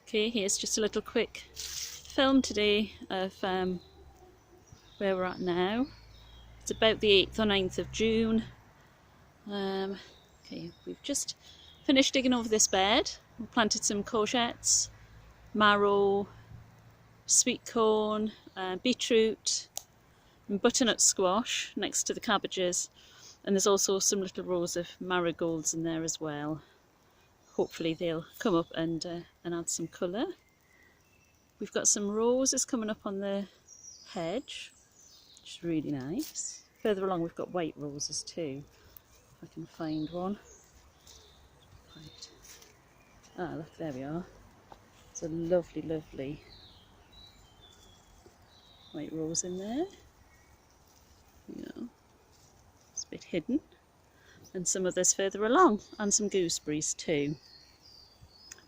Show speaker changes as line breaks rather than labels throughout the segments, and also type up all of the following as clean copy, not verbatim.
Okay, here's just a little quick film today of where we're at now. It's about the 8th or 9th of June. Okay, we've just finished digging over this bed. We planted some courgettes, marrow, sweet corn, beetroot and butternut squash next to the cabbages, and there's also some little rows of marigolds in there as well. Hopefully they'll come up and add some colour. We've got some roses coming up on the hedge, which is really nice. Further along we've got white roses too, if I can find one. Right. Ah, look, there we are. It's a lovely, lovely white rose in there. It's a bit hidden. And some others further along, and some gooseberries too,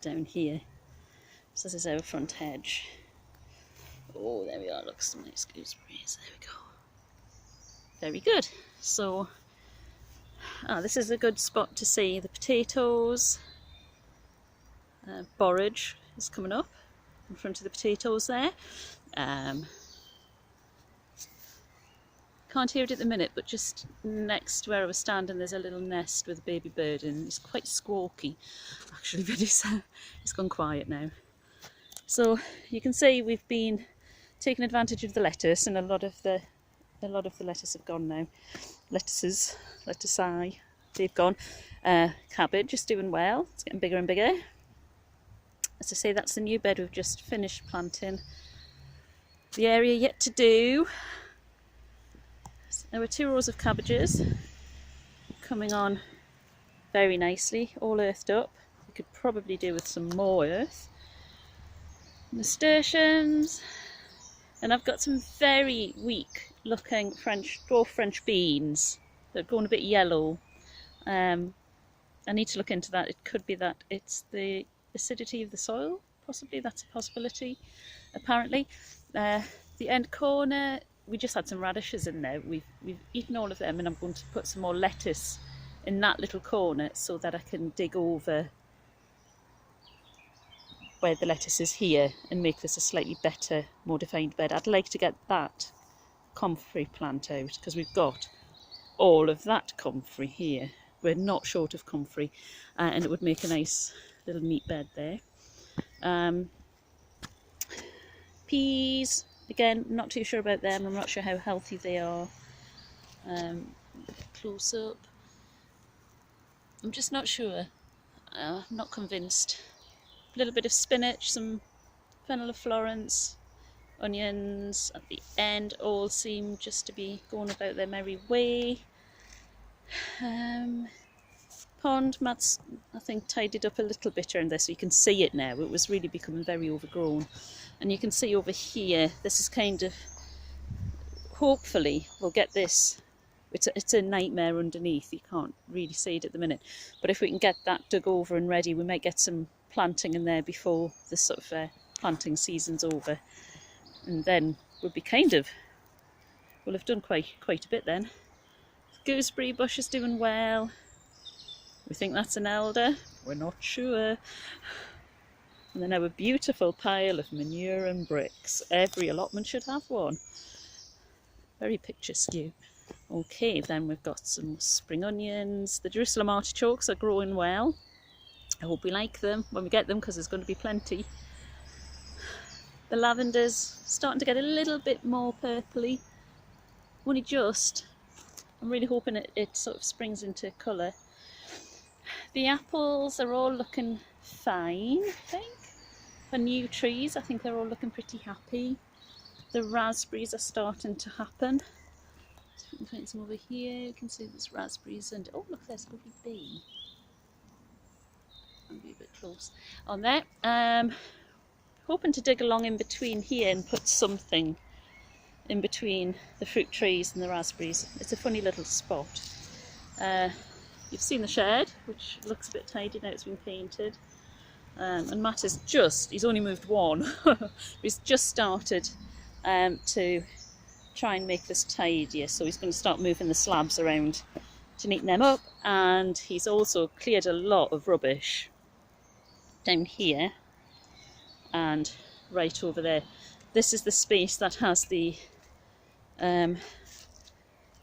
down here. So this is our front hedge. Oh, there we are, look, some nice gooseberries, there we go. Very good. So, this is a good spot to see the potatoes. Borage is coming up in front of the potatoes there. Can't hear it at the minute, but just next to where I was standing there's a little nest with a baby bird in. It's quite squawky actually, but it's gone quiet now. So you can see we've been taking advantage of the lettuce, and a lot of the lettuce have gone now. Lettucei, they've gone. Cabbage is doing well, it's getting bigger and bigger. As I say, that's the new bed we've just finished planting. The area yet to do. There were 2 rows of cabbages coming on very nicely, all earthed up. We could probably do with some more earth. Nasturtiums, and I've got some very weak looking dwarf French beans that are going a bit yellow. I need to look into that. It could be that it's the acidity of the soil, possibly, that's a possibility. Apparently, the end corner, we just had some radishes in there. We've eaten all of them, and I'm going to put some more lettuce in that little corner so that I can dig over where the lettuce is here and make this a slightly better, more defined bed. I'd like to get that comfrey plant out because we've got all of that comfrey here. We're not short of comfrey, and it would make a nice little neat bed there. Peas, again, not too sure about them. I'm not sure how healthy they are. Close up. I'm just not sure. I'm not convinced. A little bit of spinach, some fennel of Florence, onions at the end, all seem just to be going about their merry way. Pond, Matt's, I think, tidied up a little bit around there so you can see it now. It was really becoming very overgrown. And you can see over here, this is kind of, hopefully we'll get this. It's a nightmare underneath, you can't really see it at the minute. But if we can get that dug over and ready, we might get some planting in there before the sort of planting season's over. And then we'll be we'll have done quite a bit then. Gooseberry bush is doing well. We think that's an elder, we're not sure. And then our beautiful pile of manure and bricks. Every allotment should have one. Very picturesque. Okay, then we've got some spring onions. The Jerusalem artichokes are growing well. I hope we like them when we get them, because there's going to be plenty. The lavender's starting to get a little bit more purpley. Only just. I'm really hoping it sort of springs into colour. The apples are all looking fine, I think. For new trees, I think they're all looking pretty happy. The raspberries are starting to happen. So we can find some over here. You can see there's raspberries, and oh look, there's a lovely bee. I'll be a bit close on there. Hoping to dig along in between here and put something in between the fruit trees and the raspberries. It's a funny little spot. You've seen the shed, which looks a bit tidy now it's been painted. And Matt is he's only moved one. He's just started to try and make this tidier. So he's going to start moving the slabs around to neaten them up. And he's also cleared a lot of rubbish down here. and right over there. This is the space that has the oh,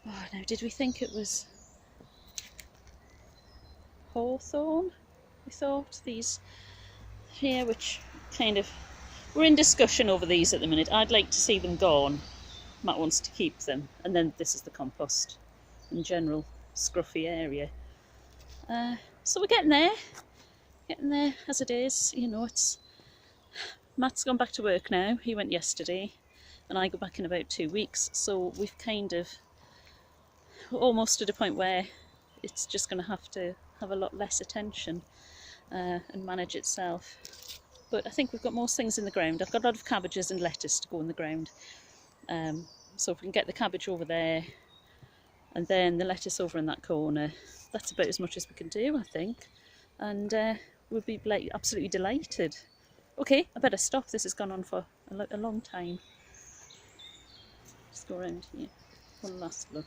now did we think it was hawthorn? We thought these here, which kind of, we're in discussion over these at the minute. I'd like to see them gone. Matt wants to keep them, and then this is the compost in general, scruffy area. So we're getting there as it is. You know, it's Matt's gone back to work now. He went yesterday, and I go back in about 2 weeks. So we've kind of almost at a point where it's just going to have a lot less attention and manage itself. But I think we've got most things in the ground. I've got a lot of cabbages and lettuce to go in the ground. So if we can get the cabbage over there and then the lettuce over in that corner, that's about as much as we can do, I think. And we'll be absolutely delighted. Okay, I better stop. This has gone on for a long time. Just go around here. One last look.